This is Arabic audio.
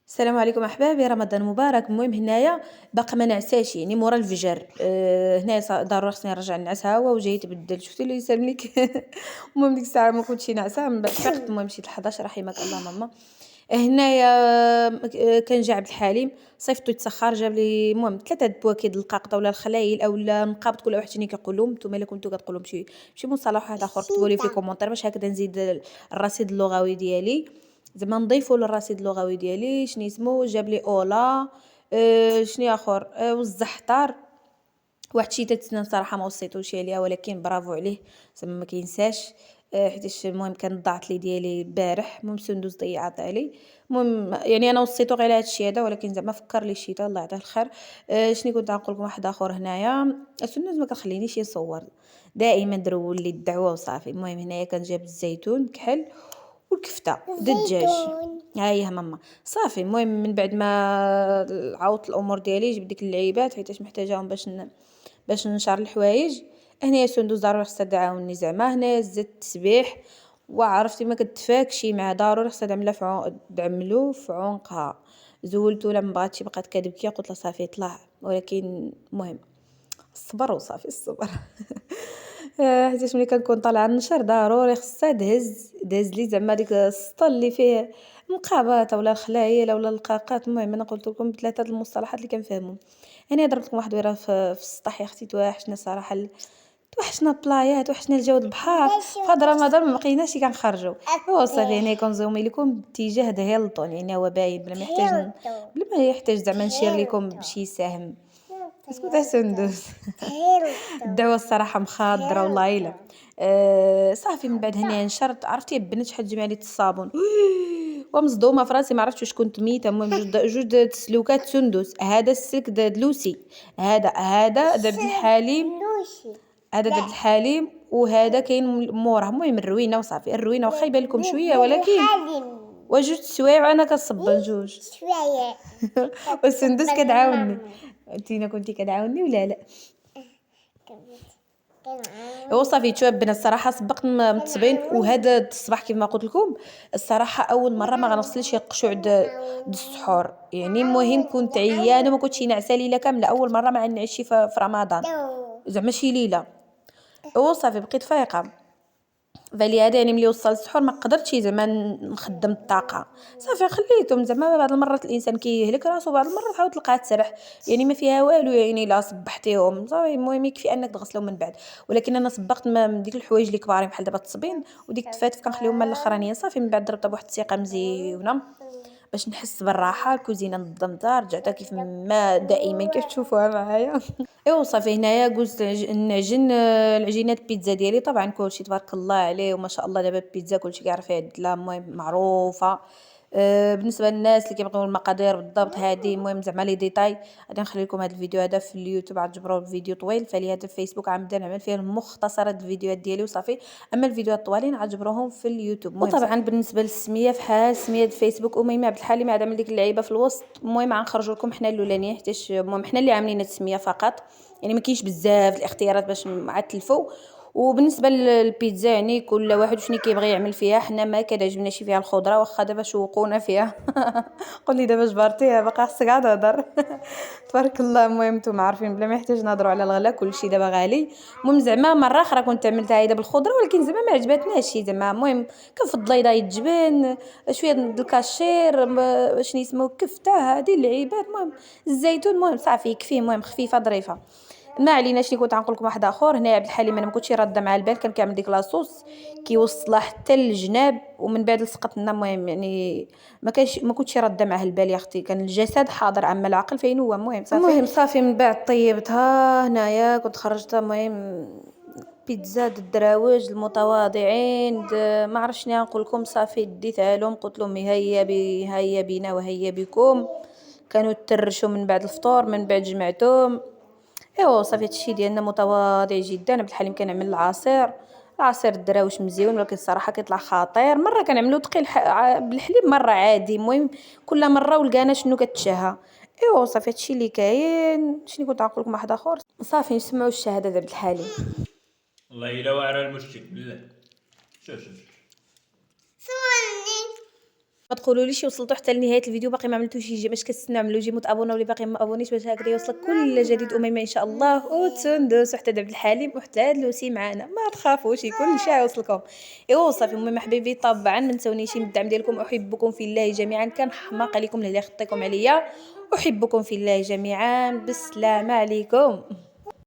السلام عليكم احبابي، رمضان مبارك. المهم هنايا باقا ما نعساش، يعني مورا الفجر. هنايا ضروري خصني نرجع نعس هوا وجاي تبدل. شفتي اللي يسلم لك. المهم ديك الساعه ما كنتش ناعسه، من بعد فقت. المهم مشيت ل 11 رحمك الله ماما. هنايا كان جا عبد الحليم صيفطو يتسخر، جاب لي المهم 3 بواكيد القاقطه ولا الخلايل اولا نقابط، كل واحد شنو كيقولوا نتوما الا كنتو كتقولوا بشي مصطلح واحد اخر كتبوا لي في كومونتير باش هكذا نزيد الرصيد اللغوي ديالي، زعما نضيفوا للرصيد اللغوي ديالي. شنو اسمه جاب لي اولا. شنو اخر، والزحتر. واحد الشيء تتسنى صراحه ما وصيتوش عليها، ولكن برافو عليه زعما ما كينساش. حيتاش المهم كان ضاعت لي ديالي البارح، المهم سندوس ضيعتها لي. المهم يعني انا وصيتو غير على هذا الشيء هذا، ولكن زعما فكر لي الشيطان الله يعطيه الخير. شنو كنت غنقول لكم واحد اخر هنايا. السندوس ما كنخلينيش يصور، دائما درول لي الدعوه وصافي. المهم هنايا كان جاب الزيتون كحل والكفته دجاج. ها هي ماما صافي. المهم من بعد ما عاودت الامور ديالي جبت ديك اللعيبات حيتاش محتاجاهم باش نشر الحوايج. هنايا سندوس ضروري خصها تعاوني، زعما هنايا زدت التسبيح وعرفتي ما كتفاكشي مع ضروري خصها تعملو في عنقها. زولتو لما بغات بقات كتبكي، قلت لها صافي طلع، ولكن المهم الصبر وصافي الصبر. حيتاش ملي كنكون طالعه النشر ضروري خصها دهز لي زعما ديك السطل اللي فيه مقابات ولا الخلايل ولا القاقات. المهم انا قلت لكم ثلاثه المصطلحات اللي كنفهمهم. انا ضربت لكم واحد ويره في السطح يا اختي. توحشنا صراحه توحشنا البلايات، توحشنا الجو البحر. فهاد رمضان ما بقيناش كنخرجوا. هو صافي هنا كنزومي لكم باتجاه هيلطون، يعني هو باين بلا ما يحتاج زعما نشير لكم بشي سهم. اسكت يا سندس. الدعوة الصراحة مخاضرة والله إلا. صافي من بعد هنا نشرت، عرفتي بنت شحال تجمع لي الصابون. ومصدومة في راسي، ما عرفتش واش كنت ميتة. المهم جوج تسلوكات سندس، هذا السلك دلوسي، هذا د عبد الحليم، هذا د عبد الحليم، وهذا كاين موراه. المهم الروينة وصافي. الروينة واخا يبان لكم شوية، ولكن وجوج سوايع وانا كنصبن جوج. والسندس كتعاوني. انتينا كنتي كتعاوني ولا لا؟ هو صافي توابنا الصراحه سبقت متصبين. وهذا الصباح كيف ما قلت لكم الصراحه اول مره ما غنغسلش القشوع د السحور. يعني المهم كنت عيانه وما كنتش نعسه ليله كامله، اول مره ما نعشي في رمضان زعما شي ليله. هو صافي بقيت فايقه. فلي هذا يعني ملي وصل السحور ما قدرتش زعما نخدم الطاقه. صافي خليتهم. زعما بعض المرات الانسان كيهلك راسو، بعض المرات تعاود تلقاها تسرح، يعني ما فيها والو. يعني لا صبحتيهم صافي المهم يكفي انك تغسلهم من بعد. ولكن انا صبغت من ديك الحوايج اللي كبارين بحال دابا التصبين وديك التفاتف كنخليهم مع الاخرانيه. صافي من بعد ضربتها بواحد الثقه مزيونه باش نحس بالراحه. الكوزينه نظمتها رجعتها كيف ما دائما كيف تشوفوها معايا. ايوا صافي هنايا قلت نعجن العجينات البيتزا ديالي. طبعا كلشي تبارك الله عليه وما شاء الله، دابا البيتزا كلشي كيعرف يعدلها. المهم معروفه. بالنسبه للناس اللي كيبغيو المقادير بالضبط هذه، المهم زعما لي ديتاي غادي نخلي لكم هذا الفيديو هذا في اليوتيوب، عاد تجبروا الفيديو طويل. فلهذا في فيسبوك عمدا نعمل فيه مختصرات الفيديوهات ديالي وصافي. اما الفيديوهات الطوالين عاد تجبروهم في اليوتيوب. وطبعا بالنسبه للسميه فحال سميه الفيسبوك اميمه عبد الحليم، عاد عامل ديك اللعيبه في الوسط. المهم غنخرجوا لكم حنا الاولانيه، حيت المهم حنا اللي عاملين السميه فقط، يعني ما كاينش بزاف الاختيارات باش نعتلفوا. وبالنسبه للبيتزا يعني كل واحد شنو كيبغي يعمل فيها. حنا ما كتعجبناش فيها الخضره، واخا دابا شوقونا فيها. قولي دابا جبرتيها باقا خصك عاد تهضر. تبارك الله. المهم نتوما عارفين بلا ما يحتاج نهضروا على الغلا، كلشي دابا غالي. المهم زعما مره اخرى كنت عملتها هيدا بالخضره، ولكن زعما ما عجبتناش. زعما المهم كنفضل يضايق الجبن شويه د الكاشير، شنو اسمه كفته هذه اللعيبات. المهم الزيتون المهم صافي يكفي. المهم خفيفه ظريفه. ما علينا. شنو كنت غنقول لكم واحد اخر هنا. عبد الحليم انا ما كنتش راده مع البال، كان كيعمل ديك لاصوص كيوصلها حتى للجناب ومن بعد لصقت لنا. المهم يعني ما كنتش راده معاه البال يا اختي. كان الجسد حاضر اما العقل فين هو. المهم صافي من بعد طيبتها هنايا كنت خرجتها. المهم بيتزا الدراوج المتواضعين ما عرفش شنو نقول لكم. صافي ديتها لهم قلت لهم هيا بينا وهيا بكم. كانوا ترشوا من بعد الفطور، من بعد جمعتهم. ايوا صافي هادشي ديالنا متواضع جدا. عبد الحليم كنعمل العصير الدراوش مزيون، ولكن الصراحه كيطلع خطير. مره كنعملو ثقيل بالحليب، مره عادي. المهم كل مره ولقانا شنو كتشهى. ايوا صافي هادشي اللي كاين. شنو كنت غنقول لكم واحد اخر. صافي نسمعوا الشهاده ديال عبد الحليم. والله إلا واعرة المشكل بالله. شوف شوف شوف. ما تقولوليش وصلتوا حتى لنهاية الفيديو باقي ما عملتوش باش كتستناو اعملوا جيمو تابوناو اللي باقي ما ابونيش باش هكذا يوصلك كل جديد أميمة إن شاء الله، وتندوس وحتى عبد الحليم وحتى هاد لوسي معانا، ما تخافوش كل شيء غيوصلكم. إيوا صافي المهم حبايبي طبعًا ما تنساونيش من الدعم ديالكم، أحبكم في الله جميعًا، كنحماق عليكم اللي خطيكم عليا، أحبكم في الله جميعًا، بالسلامة عليكم.